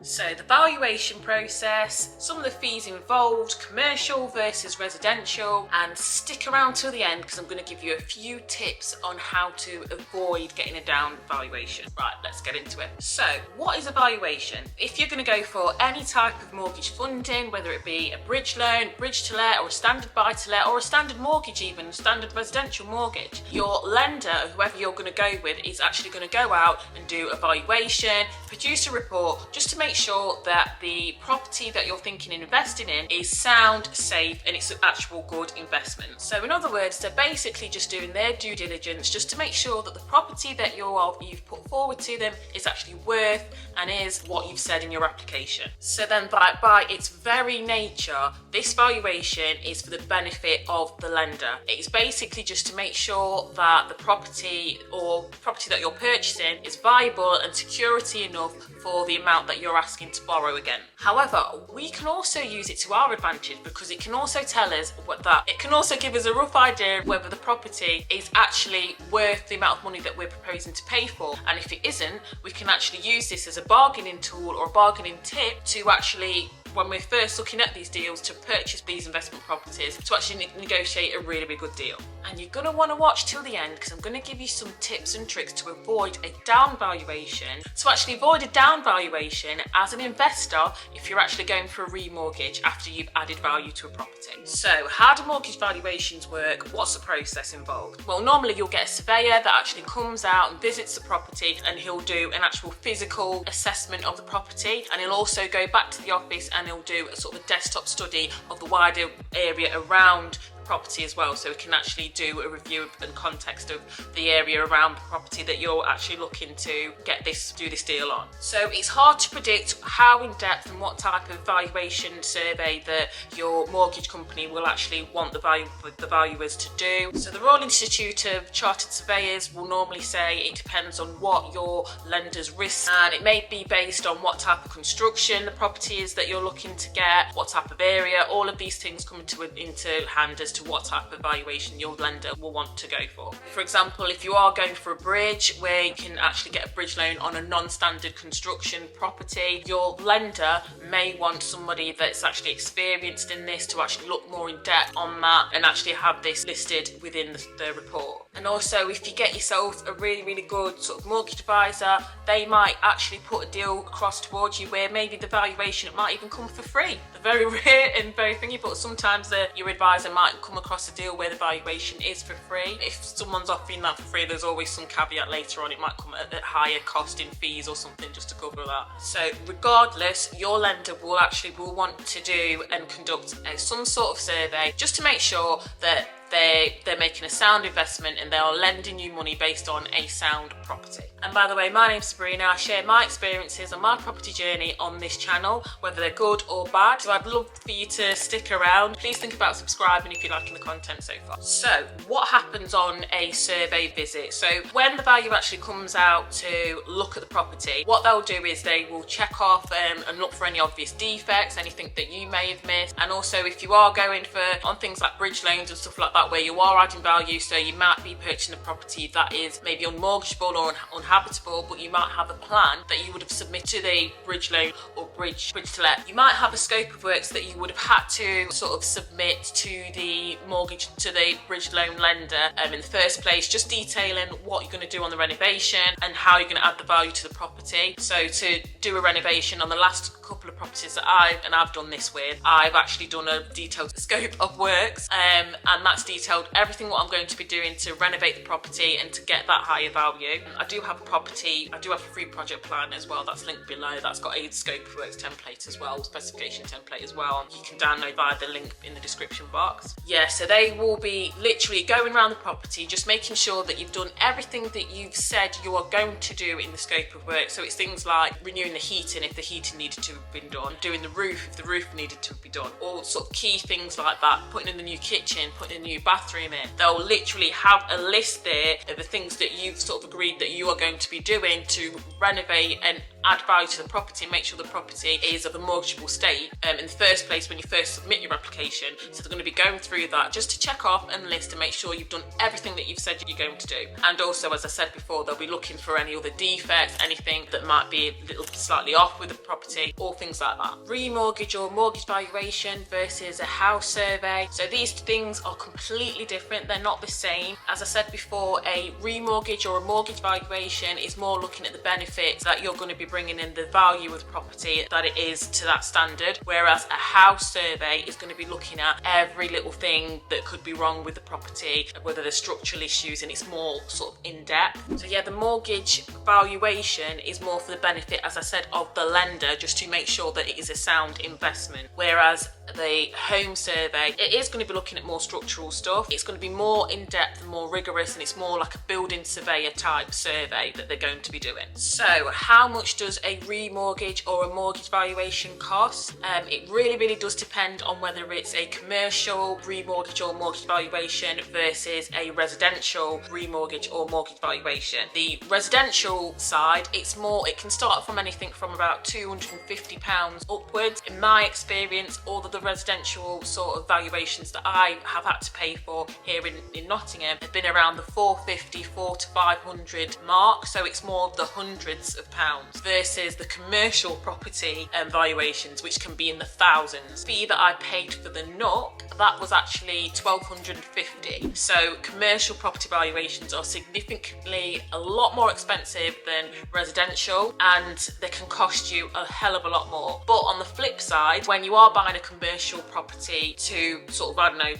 So the valuation process, some of the fees involved, commercial versus residential, and stick around till the end because I'm going to give you a few tips on how to avoid getting a down valuation. Right, let's get into it. So what is a valuation? If you're going to go for any type of mortgage funding, whether it be a bridge loan, bridge to let, or a standard buy to let, or a standard mortgage, even a standard residential mortgage, your lender, whoever you're going to go with, is actually going to go out and do a valuation, produce a report just to make sure that the property that you're thinking of investing in is sound, safe, and it's an actual good investment. So in other words, they're basically just doing their due diligence just to make sure that the property that you've put forward to them is actually worth and is what you've said in your application. So then by its very nature, this valuation is for the benefit of the lender. It's basically just to make sure that the property or property that you're purchasing is viable and security enough for the amount that you're asking to borrow again. However, we can also use it to our advantage because it can also tell us it can also give us a rough idea of whether the property is actually worth the amount of money that we're proposing to pay for. And if it isn't, we can actually use this as a bargaining tool or a bargaining tip to actually, when we're first looking at these deals to purchase these investment properties, to actually negotiate a really, really good deal. And you're going to want to watch till the end because I'm going to give you some tips and tricks to avoid a down valuation. To actually avoid a down valuation as an investor if you're actually going for a remortgage after you've added value to a property. So how do mortgage valuations work? What's the process involved? Well, normally you'll get a surveyor that actually comes out and visits the property, and he'll do an actual physical assessment of the property, and he'll also go back to the office and he'll do a sort of a desktop study of the wider area around property as well, so we can actually do a review and context of the area around the property that you're actually looking to do this deal on. So it's hard to predict how in depth and what type of valuation survey that your mortgage company will actually want the valuers to do. So the Royal Institute of Chartered Surveyors will normally say it depends on what your lender's risk, and it may be based on what type of construction the property is that you're looking to get, what type of area. All of these things come into hand as to what type of valuation your lender will want to go for. For example, if you are going for a bridge where you can actually get a bridge loan on a non-standard construction property, your lender may want somebody that's actually experienced in this to actually look more in depth on that and actually have this listed within the report. And also, if you get yourself a really, really good sort of mortgage advisor, they might actually put a deal across towards you where maybe the valuation, it might even come for free. They're very rare and very thingy, but sometimes your advisor might come across a deal where the valuation is for free. If someone's offering that for free, there's always some caveat later on. It might come at a higher cost in fees or something just to cover that. So regardless, your lender will want to do and conduct some sort of survey just to make sure that they're making a sound investment and they are lending you money based on a sound property. And by the way, my name's Sabrina. I share my experiences on my property journey on this channel, whether they're good or bad. So I'd love for you to stick around. Please think about subscribing if you're liking the content so far. So what happens on a survey visit? So when the valuer actually comes out to look at the property, what they'll do is they will check off and look for any obvious defects, anything that you may have missed. And also, if you are going on things like bridge loans and stuff like that, where you are adding value, so you might be purchasing a property that is maybe unmortgageable or uninhabitable, but you might have a plan that you would have submitted to the bridge loan or bridge to let. You might have a scope of works that you would have had to sort of submit to the bridge loan lender in the first place, just detailing what you're going to do on the renovation and how you're going to add the value to the property. So to do a renovation on the last couple of properties that I've done this with, I've actually done a detailed scope of works, and that's detailed everything what I'm going to be doing to renovate the property and to get that higher value. I do have a free project plan as well that's linked below. That's got a scope of works template as well, specification template as well. You can download via the link in the description box. Yeah, so they will be literally going around the property, just making sure that you've done everything that you've said you are going to do in the scope of work. So it's things like renewing the heating if the heating needed to have been done, doing the roof if the roof needed to be done, all sort of key things like that, putting in the new kitchen, putting in the new bathroom in. They'll literally have a list there of the things that you've sort of agreed that you are going to be doing to renovate and add value to the property and make sure the property is of a mortgageable state in the first place when you first submit your application. So they're going to be going through that just to check off and list and make sure you've done everything that you've said you're going to do. And also, as I said before, they'll be looking for any other defects, anything that might be a little slightly off with the property, or things like that. Remortgage or mortgage valuation versus a house survey. So these things are completely different. They're not the same. As I said before, a remortgage or a mortgage valuation is more looking at the benefits that you're going to be bringing in, the value of the property, that it is to that standard, whereas a house survey is going to be looking at every little thing that could be wrong with the property, whether there's structural issues, and it's more sort of in-depth. So yeah, the mortgage valuation is more for the benefit, as I said, of the lender, just to make sure that it is a sound investment, whereas the home survey, it is going to be looking at more structural stuff. It's going to be more in-depth and more rigorous, and it's more like a building surveyor type survey that they're going to be doing. So how much does a remortgage or a mortgage valuation cost? It really does depend on whether it's a commercial remortgage or mortgage valuation versus a residential remortgage or mortgage valuation. The residential side, it can start from anything from about £250 upwards. In my experience, all of the residential sort of valuations that I have had to pay for here in Nottingham have been around the 450 to 500 mark, so it's more of the hundreds of pounds, versus the commercial property valuations, which can be in the thousands. The fee that I paid for the Nook, that was actually £1,250. So commercial property valuations are significantly a lot more expensive than residential, and they can cost you a hell of a lot more. But on the flip side, when you are buying a commercial property to sort of, I don't know,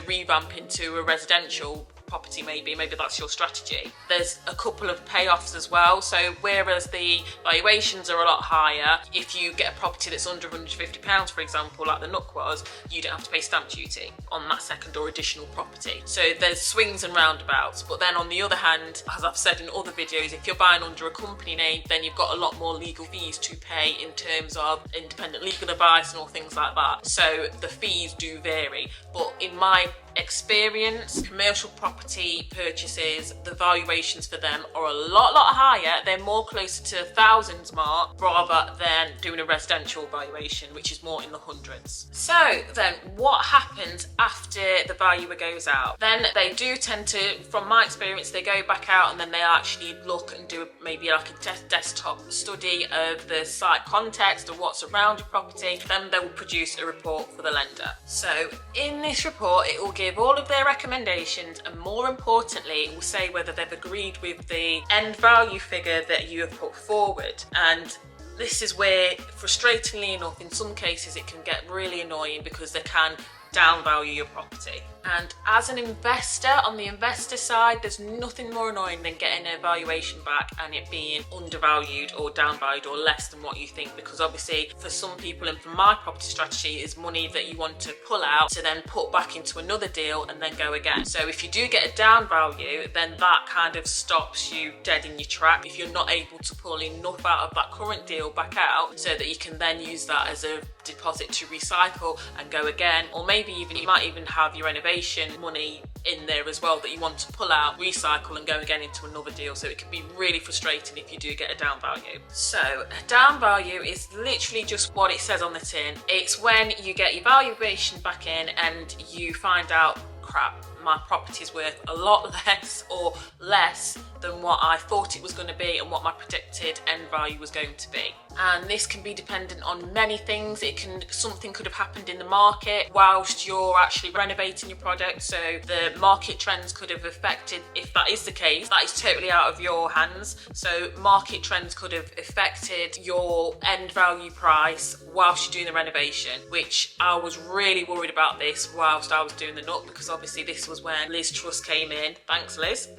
revamp into a residential property, maybe that's your strategy, there's a couple of payoffs as well. So whereas the valuations are a lot higher, if you get a property that's under £150, for example, like the Nook was, you don't have to pay stamp duty on that second or additional property. So there's swings and roundabouts. But then on the other hand, as I've said in other videos, if you're buying under a company name, then you've got a lot more legal fees to pay in terms of independent legal advice and all things like that. So the fees do vary. But in my experience, commercial property purchases, the valuations for them are a lot higher. They're more closer to thousands mark rather than doing a residential valuation, which is more in the hundreds. So then what happens after the valuer goes out? Then they do tend to, from my experience, they go back out and then they actually look and do maybe like a desktop study of the site context of what's around your property. Then they will produce a report for the lender. So in this report, it will give all of their recommendations, and more importantly, it will say whether they've agreed with the end value figure that you have put forward. And this is where, frustratingly enough, in some cases it can get really annoying because they can downvalue your property. And as an investor, on the investor side, there's nothing more annoying than getting a valuation back and it being undervalued or downvalued or less than what you think, because obviously for some people, and for my property strategy, is money that you want to pull out to then put back into another deal and then go again. So if you do get a down value, then that kind of stops you dead in your track if you're not able to pull enough out of that current deal back out so that you can then use that as a deposit to recycle and go again. Or maybe even you might even have your renovation money in there as well that you want to pull out, recycle and go again into another deal. So it can be really frustrating if you do get a down value. So a down value is literally just what it says on the tin. It's when you get your valuation back in and you find out, crap, my property's worth a lot less or less than what I thought it was going to be and what my predicted end value was going to be. And this can be dependent on many things. Something could have happened in the market whilst you're actually renovating your product. So the market trends could have affected, if that is the case, that is totally out of your hands. So market trends could have affected your end value price whilst you're doing the renovation, which I was really worried about this whilst I was doing the Nook, because obviously this was when Liz Truss came in, thanks Liz,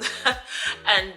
and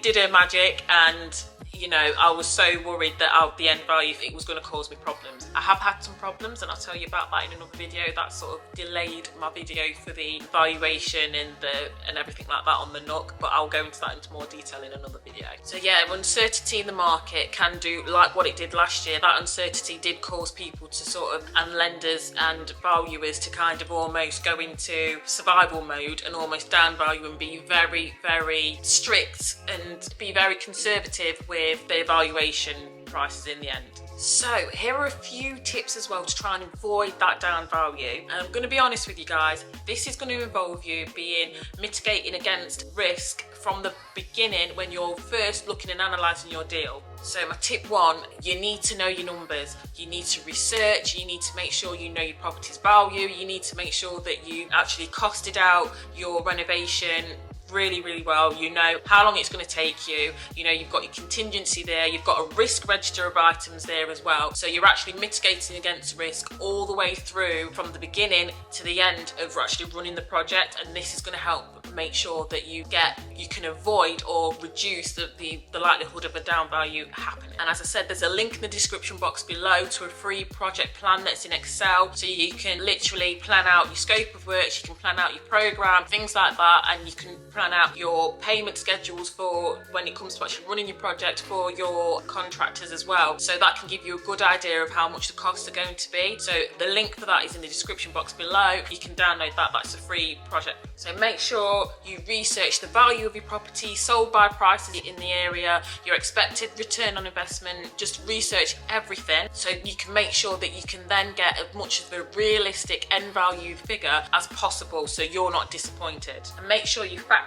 did her magic, and you know, I was so worried that at the end value it was going to cause me problems. I have had some problems and I'll tell you about that in another video. That sort of delayed my video for the valuation and everything like that on the Nook, but I'll go into that into more detail in another video. So yeah, uncertainty in the market can do like what it did last year. That uncertainty did cause people to sort of, and lenders and valuers, to kind of almost go into survival mode and almost down value and be very, very strict and be very conservative with with the evaluation prices in the end. So here are a few tips as well to try and avoid that down value. And I'm going to be honest with you guys, this is going to involve you mitigating against risk from the beginning when you're first looking and analysing your deal. So my tip one, you need to know your numbers. You need to research, you need to make sure you know your property's value, you need to make sure that you actually costed out your renovation really well. You know how long it's going to take you, you know you've got your contingency there, you've got a risk register of items there as well, so you're actually mitigating against risk all the way through from the beginning to the end of actually running the project. And this is going to help make sure that you can avoid or reduce the likelihood of a down value happening. And as I said, there's a link in the description box below to a free project plan that's in Excel, so you can literally plan out your scope of works, you can plan out your program, things like that, and you can plan out your payment schedules for when it comes to actually running your project for your contractors as well. So that can give you a good idea of how much the costs are going to be. So the link for that is in the description box below. You can download that, that's a free project. So make sure you research the value of your property, sold by prices in the area, your expected return on investment, just research everything so you can make sure that you can then get as much of a realistic end value figure as possible so you're not disappointed. And make sure you factored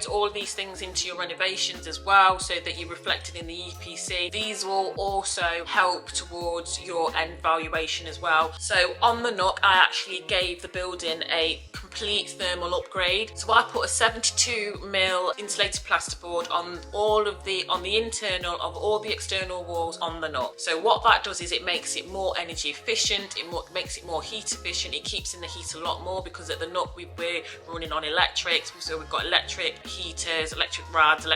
all of these things into your renovations as well so that you're reflected in the EPC. These will also help towards your end valuation as well. So on the Nook, I actually gave the building a complete thermal upgrade. So I put a 72mm insulated plasterboard on the internal of all the external walls on the Nook. So what that does is it makes it more energy efficient, makes it more heat efficient, it keeps in the heat a lot more because at the Nook we're running on electrics, so we've got electric heaters, electric rads,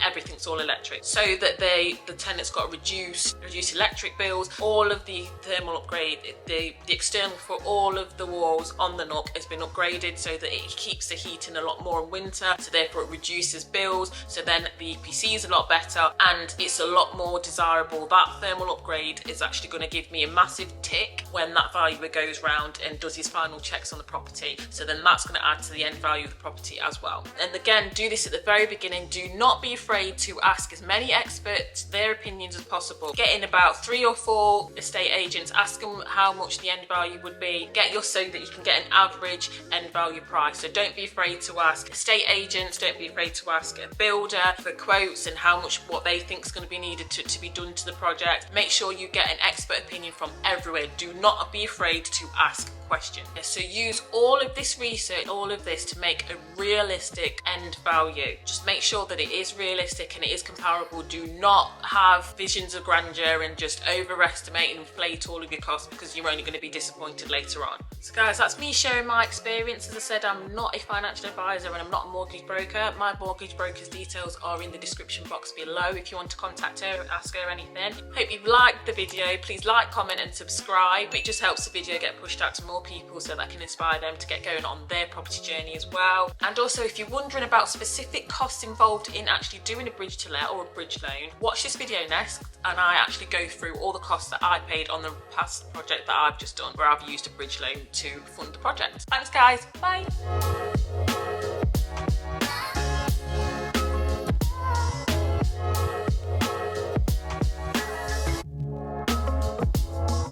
everything's all electric, so that the tenant's got reduced electric bills. All of the thermal upgrade, the external for all of the walls on the Nook has been upgraded so that it keeps the heat in a lot more in winter, so therefore it reduces bills, so then the EPC is a lot better and it's a lot more desirable. That thermal upgrade is actually going to give me a massive tick when that valuer goes round and does his final checks on the property, so then that's going to add to the end value of the property as well. And again, do this at the very beginning. Do not be afraid to ask as many experts their opinions as possible. Get in about 3 or 4 estate agents, ask them how much the end value would be, so that you can get an average end value price. So don't be afraid to ask estate agents, don't be afraid to ask a builder for quotes and what they think is going to be needed to be done to the project. Make sure you get an expert opinion from everywhere. Do not be afraid to ask questions. So use all of this research, all of this to make a realistic end value. Just make sure that it is realistic and it is comparable. Do not have visions of grandeur and just overestimate and inflate all of your costs, because you're only going to be disappointed later on. So guys, that's me sharing my experience. As I said, I'm not a financial advisor and I'm not a mortgage broker. My mortgage broker's details are in the description box below if you want to contact her and ask her anything. Hope you've liked the video. Please like, comment and subscribe. It just helps the video get pushed out to more people so that can inspire them to get going on their property journey as well. And also, if you're wondering about specific costs involved in actually doing a bridge to let or a bridge loan, watch this video next and I actually go through all the costs that I paid on the past project that I've just done where I've used a bridge loan to fund the project. Thanks guys, bye!